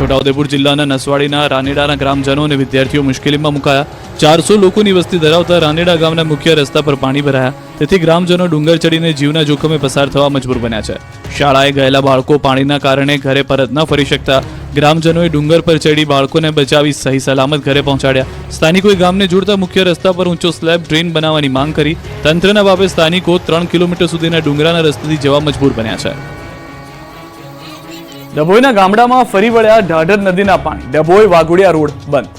છોટાઉદેપુર જિલ્લાના નસવાડીના રાનેડાના ગ્રામજનો અને વિદ્યાર્થીઓ મુશ્કેલીમાં મુકાયા. 400 લોકોની વસ્તી ધરાવતા રાનેડા ગામના મુખ્ય રસ્તા પર પાણી ભરાયા. તેથી ગ્રામજનો ડુંગર ચડીને જીવના જોખમે પસાર થવા મજબૂર બન્યા છે. શાળાએ ગયેલા બાળકો પાણીના કારણે ઘરે પરત ન ફરી શકતા ગ્રામજનોએ ડુંગર પર ચડી બાળકોને બચાવી સહી સલામત ઘરે પહોંચાડ્યા. સ્થાનિકોએ ગામને જોડતા મુખ્ય રસ્તા પર ઊંચો સ્લેબ ડ્રેન બનાવવાની માંગ કરી. તંત્રના બાબે સ્થાનિકો 3 કિલોમીટર સુધીના ડુંગરાના રસ્તેથી જવા મજબૂર બન્યા છે. ડભોઈના ગામડામાં ફરી વળ્યા ઢાઢર નદીના પાણી. ડભોઈ વાઘોડિયા રોડ બંધ.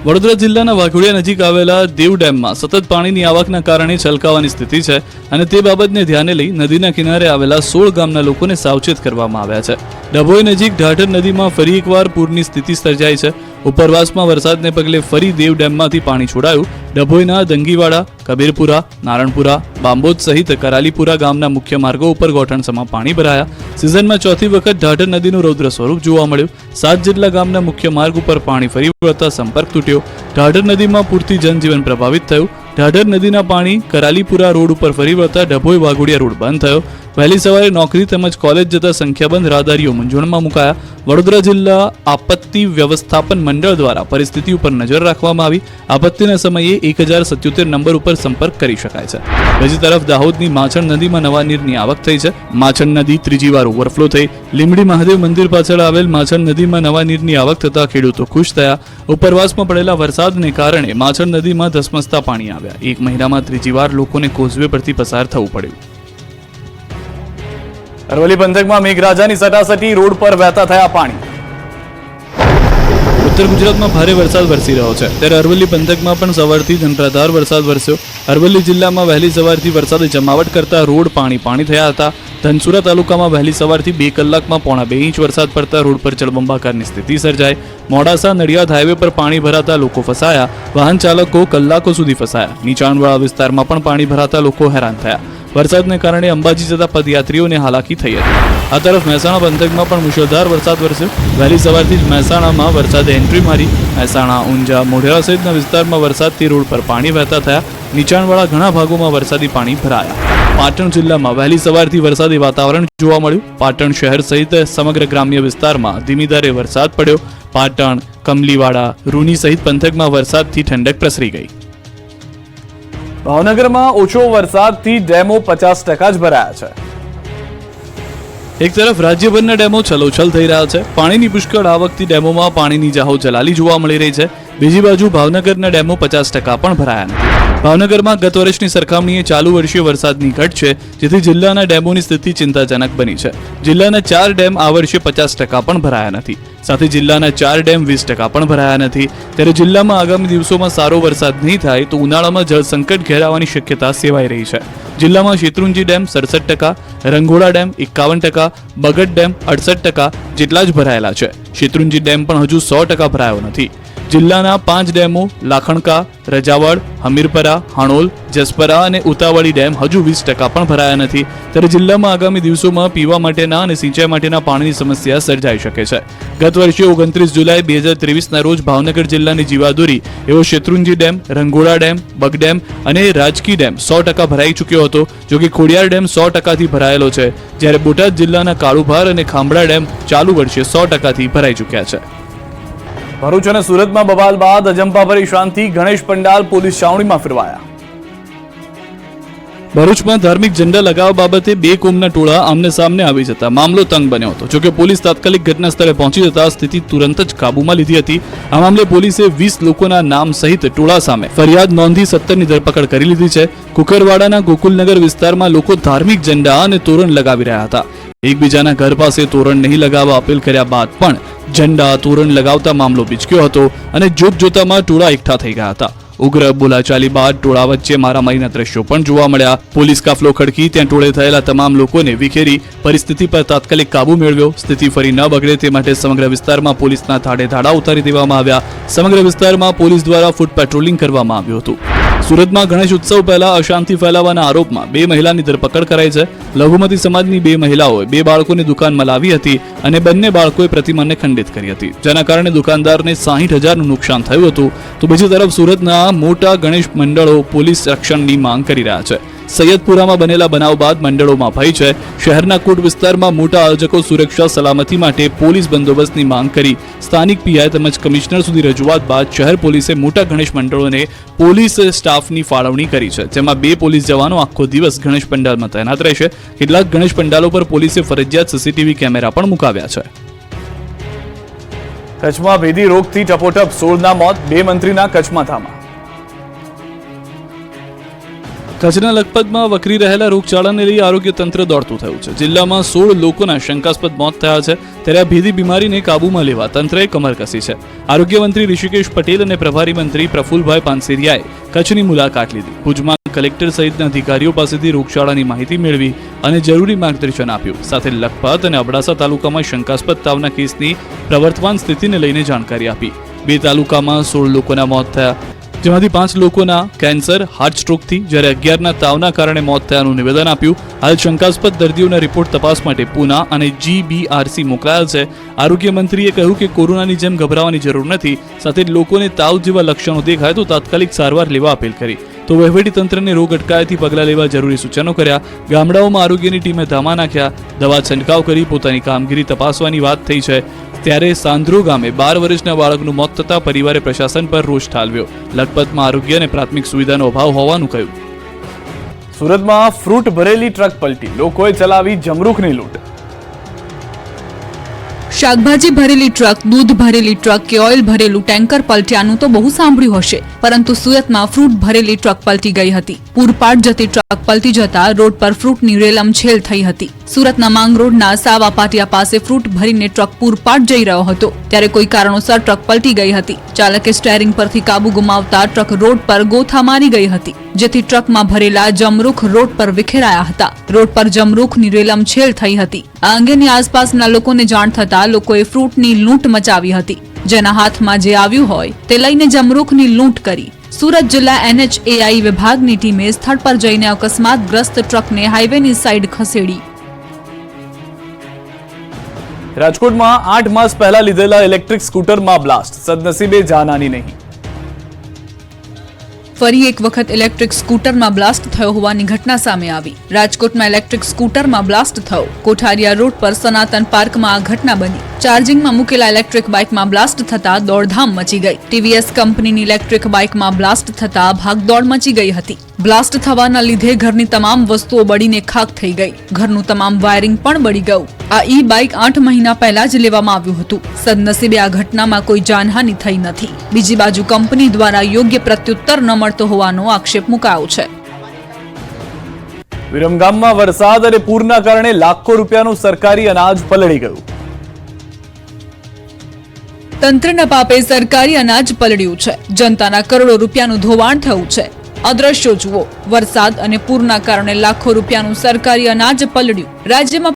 વડોદરા જિલ્લાના વાઘોડિયા નજીક આવેલા દેવ ડેમમાં સતત પાણીની આવકના કારણે છલકાવાની સ્થિતિ છે અને તે બાબતને ધ્યાને લઈ નદીના કિનારે આવેલા 16 ગામના લોકોને સાવચેત કરવામાં આવ્યા છે. ડભોઈ નજીક ઢાઢર નદીમાં ફરી એકવાર પૂરની સ્થિતિ સર્જાઈ છે. ઉપરવાસમાં વરસાદને પગલે ફરી દેવ ડેમમાંથી પાણી છોડાયું. ડભોઈના દંગીવાડા, કબીરપુરા, નારણપુરા, બાંબોદ સહિત કરાલીપુરા ગામના મુખ્ય માર્ગો ઉપર ગોઠણસમાં પાણી ભરાયા. સિઝનમાં ચોથી વખત ઢાઢર નદીનું રૌદ્ર સ્વરૂપ જોવા મળ્યું. 7 જેટલા ગામના મુખ્ય માર્ગ ઉપર પાણી ફરી વળતા સંપર્ક તૂટ્યો. ઢાઢર નદીમાં પૂરથી જનજીવન પ્રભાવિત થયું. ઢાઢર નદીના પાણી કરાલીપુરા રોડ ઉપર ફરી વળતા ડભોઈ વાઘોડિયા રોડ બંધ થયો. વહેલી સવારે નોકરી તેમજ કોલેજ જતા સંખ્યાબંધ રાહદારીઓ મૂંઝવણમાં મુકાયા. વડોદરા જિલ્લા આપત્તિ વ્યવસ્થાપન મંડળ દ્વારા પરિસ્થિતિ ઉપર નજર રાખવામાં આવી. આપત્તિના સમયે 1077 નંબર ઉપર સંપર્ક કરી શકાય છે. બીજી તરફ દાહોદની માછણ નદીમાં નવા નીરની આવક થઈ છે. માછણ નદી ત્રીજી વાર ઓવરફ્લો થઈ. લીંબડી મહાદેવ મંદિર પાછળ આવેલ માછણ નદીમાં નવા નીરની આવક થતા ખેડૂતો ખુશ થયા. ઉપરવાસમાં પડેલા વરસાદને કારણે માછણ નદીમાં ધસમસતા પાણી આવ્યા. એક મહિનામાં ત્રીજી વાર લોકોને કોઝવે પરથી પસાર થવું પડ્યું. અરવલ્લી પંથકમાં મેઘરાજાની સટાસટી, રોડ પર વહેતા થયા પાણી. ઉત્તર ગુજરાતમાં ભારે વરસાદ વરસી રહ્યો છે ત્યારે અરવલ્લી પંથકમાં પણ સવારથી ધનરાધાર વરસાદ વરસ્યો. અરવલ્લી જિલ્લામાં વહેલી સવારથી વરસાદે જમાવટ કરતા રોડ પાણી થયા હતા. ધનસુરા તાલુકામાં વહેલી સવારથી 2 કલાકમાં 1.5 ઇંચ વરસાદ પડતા રોડ પર જળબંબાકારની સ્થિતિ સર્જાઈ. મોડાસા નડિયાદ હાઈવે પર પાણી ભરાતા લોકો ફસાયા. વાહન ચાલકો કલાકો સુધી ફસાયા. નીચાણવાળા વિસ્તારમાં પણ પાણી ભરાતા લોકો હેરાન થયા. વરસાદને કારણે અંબાજી જતા પદયાત્રીઓને હાલાકી થઈ હતી. આ તરફ મહેસાણા પંથકમાં પણ મુશળધાર વરસાદ વરસ્યો. વહેલી સવારથી જ મહેસાણામાં વરસાદે એન્ટ્રી મારી. મહેસાણા, ઊંઝા, મોઢેરા સહિતના વિસ્તારમાં વરસાદથી રોડ પર પાણી વહેતા થયા. નીચાણવાળા ઘણા ભાગોમાં વરસાદી પાણી ભરાયા. પાટણ જિલ્લામાં વહેલી સવારથી વરસાદી વાતાવરણ જોવા મળ્યું. પાટણ શહેર સહિત સમગ્ર ગ્રામ્ય વિસ્તારમાં ધીમી ધારે વરસાદ પડ્યો. પાટણ, કમલીવાડા, રૂની સહિત પંથકમાં વરસાદથી ઠંડક પ્રસરી ગઈ. ભાવનગરમાં ઓછો વરસાદથી ડેમો 50% જ ભરાયા છે. એક તરફ રાજ્યભરના ડેમો છલોછલ થઈ રહ્યા છે. પાણીની પુષ્કળ આવકથી ડેમોમાં પાણીની જાહો જલાલી જોવા મળી રહી છે. બીજી બાજુ ભાવનગરના ડેમો 50% પણ ભરાયા નથી. ભાવનગરમાં ગત વર્ષની સરખામણીએ ચાલુ વર્ષે વરસાદની ઘટ છે, જેથી જિલ્લાના ડેમોની સ્થિતિ ચિંતાજનક બની છે. જિલ્લાના 4 ડેમ આ વર્ષે 50% પણ ભરાયા નથી. સાથે જિલ્લાના 4 ડેમ 20% પણ ભરાયા નથી. ત્યારે જિલ્લામાં આગામી દિવસોમાં સારો વરસાદ નહીં થાય તો ઉનાળામાં જળ સંકટ ઘેરાવાની શક્યતા સેવાઈ રહી છે. જિલ્લામાં શેત્રુંજી ડેમ 67%, રંઘોડા ડેમ 51%, બગડ ડેમ 68% જેટલા જ ભરાયેલા છે. શેત્રુંજી ડેમ પણ હજુ 100% ભરાયો નથી. જિલ્લાના 5 ડેમો લાખણકા, રજાવડ, હમીરપરા, હાણોલ, જસપરા અને ઉતાવળી ડેમ હજુ 20% પણ ભરાયા નથી. ત્યારે જિલ્લામાં આગામી દિવસોમાં પીવા માટેના અને સિંચાઈ માટેના પાણીની સમસ્યા સર્જાઈ શકે છે. ગત વર્ષે 29 જુલાઈ 2023ના રોજ ભાવનગર જિલ્લાની જીવાદોરી એવો શેત્રુંજી ડેમ, રંઘોડા ડેમ, બગ ડેમ અને રાજકી ડેમ 100% ભરાઈ ચૂક્યો હતો. જોકે ખોડિયાર ડેમ 100%થી ભરાયેલો છે, જ્યારે બોટાદ જિલ્લાના કાળુભાર અને ખાંભડા ડેમ ચાલુ વર્ષે 100%થી ભરાઈ ચૂક્યા છે. ભરૂચ અને સુરતમાં બવાલ બાદ અજંપાભરી શાંતિ, ગણેશ પંડાલ પોલીસ છાવણીમાં ફેરવાયા. ભરૂચમાં ધાર્મિક ઝંડા લગાવવા બાબતે 2 કોમના ટોળા આમને સામને આવી જતા મામલો તંગ બન્યો હતો. જોકે પોલીસ તાત્કાલિક ઘટના સ્થળે પહોંચી જતા સ્થિતિ તુરંત જ કાબૂમાં લીધી હતી. આ મામલે પોલીસે 20 લોકોના નામ સહિત ટોળા સામે ફરિયાદ નોંધી 17ની ધરપકડ કરી લીધી છે. કુકરવાડાના ગોકુલનગર વિસ્તારમાં લોકો ધાર્મિક ઝંડા અને તોરણ લગાવી રહ્યા હતા. એકબીજાના ઘર પાસે તોરણ નહીં લગાવવા અપીલ કર્યા બાદ પણ ઝંડા તોરણ લગાવતા મામલો બીચક્યો હતો અને જોતજોતામાં ટોળા એકઠા થઈ ગયા હતા. ઉગ્ર બોલાચાલી બાદ ટોળા વચ્ચે મારામારીના દ્રશ્યો પણ જોવા મળ્યા. પોલીસ કાફલો ખડકી ત્યાં ટોળે થયેલા તમામ લોકોને વિખેરી પરિસ્થિતિ પર તાત્કાલિક કાબુ મેળવ્યો. સ્થિતિ ફરી ન બગડે તે માટે સમગ્ર વિસ્તારમાં પોલીસના ધાડે ધાડા ઉતારી દેવામાં આવ્યા. સમગ્ર વિસ્તારમાં પોલીસ દ્વારા ફૂટ પેટ્રોલિંગ કરવામાં આવ્યું હતું. સુરતમાં ગણેશ ઉત્સવ પહેલા અશાંતિ ફેલાવવાના આરોપમાં 2 મહિલાની ધરપકડ કરાઈ છે. લઘુમતી સમાજની 2 મહિલાઓએ 2 બાળકોની દુકાનમાં લાવી હતી અને બંને બાળકોએ પ્રતિમાને ખંડિત કરી હતી, જેના કારણે દુકાનદારને 60,000નું નુકસાન થયું હતું. તો બીજી તરફ સુરતના સુરતમાં મોટા ગણેશ મંડળો પોલીસ રક્ષણની માંગ કરી રહ્યા છે. સૈયદપુરામાં બનેલા બનાવ બાદ મંડળોમાં ભય છે. શહેરના કોટ વિસ્તારમાં મોટા આયોજકો સુરક્ષા સલામતી માટે પોલીસ બંદોબસ્તની માંગ કરી સ્થાનિક પીઆઈ તેમજ કમિશનર સુધી રજૂઆત બાદ શહેર પોલીસે મોટા ગણેશ મંડળોને પોલીસ સ્ટાફની ફાળવણી કરી છે, જેમાં 2 પોલીસ જવાનો આખો દિવસ ગણેશ પંડાલમાં તૈનાત રહેશે. કેટલાક ગણેશ પંડાલો પર પોલીસે ફરજિયાત સીસીટીવી કેમેરા પણ મુકાવ્યા છે. કચ્છમાં ભેદી રોગથી ટપોટપ 16ના મોત, 2 મંત્રીના કચ્છમાં ધામા. કચ્છના લખપતમાં વકરી રહેલા રોગચાળાને લઈ આરોગ્ય તંત્ર દોડતું થયું છે. જિલ્લામાં 16 લોકોના શંકાસ્પદ મોત થયા છે, ત્યારે આ ભેદી બીમારીને કાબૂમાં લેવા તંત્રએ કમર કસી છે. આરોગ્ય મંત્રી ઋષિકેશ પટેલ અને પ્રભારી મંત્રી પ્રફુલભાઈ પાનસેરિયાએ કચ્છની મુલાકાત લીધી. ભુજમાં કલેક્ટર સહિતના અધિકારીઓ પાસેથી રોગચાળાની માહિતી મેળવી અને જરૂરી માર્ગદર્શન આપ્યું. સાથે લખપત અને અબડાસા તાલુકામાં શંકાસ્પદ તાવના કેસની પ્રવર્તમાન સ્થિતિને લઈને જાણકારી આપી. 2 તાલુકામાં 16 લોકોના મોત થયા, જેમાંથી 5 લોકોના કેન્સર, હાર્ટ સ્ટ્રોકથી, જ્યારે 11ના તાવના કારણે મોત થયાનું નિવેદન આપ્યું. હાલ શંકાસ્પદ દર્દીઓના રિપોર્ટ તપાસ માટે પૂના અને GBRC મોકલાયા છે. આરોગ્ય મંત્રીએ કહ્યું કે કોરોનાની જેમ ગભરાવાની જરૂર નથી. સાથે જ લોકોને તાવ જેવા લક્ષણો દેખાય તો તાત્કાલિક સારવાર લેવા અપીલ કરી. તો વહીવટીતંત્રને રોગ અટકાયતી પગલાં લેવા જરૂરી સૂચનો કર્યા. ગામડાઓમાં આરોગ્યની ટીમે ધામા નાખ્યા, દવા છંટકાવ કરી પોતાની કામગીરી તપાસવાની વાત થઈ છે. ત્યારે સાંદ્રો ગામે 12 વર્ષના બાળકનું મોત થતા પરિવારે પ્રશાસન પર રોષ ઠાલવ્યો. લખપતમાં આરોગ્ય અને પ્રાથમિક સુવિધાનો અભાવ હોવાનું કહ્યું. સુરતમાં ફ્રૂટ ભરેલી ટ્રક પલટી, લોકોએ ચલાવી જમરૂખની લૂંટ. શાકભાજી ભરેલી ટ્રક, દૂધ ભરેલી ટ્રક કે ઓઇલ ભરેલું ટેન્કર પલટ્યાનું તો બહુ સાંભળ્યું હશે, પરંતુ સુરતમાં ફ્રૂટ ભરેલી ટ્રક પલટી ગઈ હતી. પૂરપાટ જતી ટ્રક પલટી જતા રોડ પર ફ્રૂટની રેલમછેલ થઈ હતી. સુરતના માંગ રોડના સાવા પાટિયા પાસે ફ્રૂટ ભરીને ટ્રક પૂરપાટ જઈ રહ્યો હતો, ત્યારે કોઈ કારણોસર ટ્રક પલટી ગઈ હતી. ચાલકે સ્ટેરિંગ પરથી કાબુ ગુમાવતા ટ્રક રોડ પર ગોથા મારી ગઈ હતી, જેથી ટ્રકમાં ભરેલા જમરૂખ રોડ પર વિખેરાયા હતા. રોડ પર જમરૂખની રેલમછેલ થઈ હતી. આ અંગેની આસપાસના લોકોને જાણ થતા લોકોએ ફ્રૂટની લૂંટ મચાવી હતી. જેના હાથમાં જે આવ્યું હોય તે લઈને જમરૂખની લૂંટ કરી. સુરત જિલ્લા NHAI વિભાગની ટીમે સ્થળ પર જઈને અકસ્માતગ્રસ્ત ટ્રકને હાઈવેની સાઈડ ખસેડી. રાજકોટમાં 8 માસ પહેલા લીધેલા ઇલેક્ટ્રિક સ્કૂટરમાં બ્લાસ્ટ, સદનસીબે જાનહાની નહીં. ફરી એક વખત ઇલેક્ટ્રિક સ્કૂટરમાં બ્લાસ્ટ થયો હોવાની ઘટના સામે આવી. રાજકોટમાં ઇલેક્ટ્રિક સ્કૂટરમાં બ્લાસ્ટ થયો. કોઠારિયા રોડ પર સનાતન પાર્કમાં આ ઘટના બની. ચાર્જિંગમાં મૂકેલા ઇલેક્ટ્રિક બાઇકમાં બ્લાસ્ટ થતા દોડધામ મચી ગઈ. TVS કંપનીની ઇલેક્ટ્રિક બાઇકમાં બ્લાસ્ટ થતા ભાગદોડ મચી ગઈ હતી. બ્લાસ્ટ થવાના લીધે ઘરની તમામ વસ્તુઓ બળીને ખાખ થઈ ગઈ. ઘરનું તમામ વાયરિંગ પણ બળી ગયું. આ બાઇક 8 મહિના પહેલા જ લેવામાં આવ્યું હતું. સદનસીબે આ ઘટનામાં કોઈ જાનહાનિ થઈ નથી. બીજી બાજુ કંપની દ્વારા યોગ્ય પ્રત્યુત્તર ન મળતો હોવાનો આક્ષેપ મુકાયો છે. વિરમગામમાં વરસાદ અને પૂરના કારણે લાખો રૂપિયાનું સરકારી અનાજ પલળી ગયું. તંત્રના પાપે સરકારી અનાજ પલળ્યું છે. જનતાના કરોડો રૂપિયાનું ધોવાણ થયું છે. અદ્રશ્યો જુઓ. વરસાદ અને પૂરના કારણે લાખો રૂપિયાનું સરકારી અનાજ પલળ્યું. રાજ્યમાં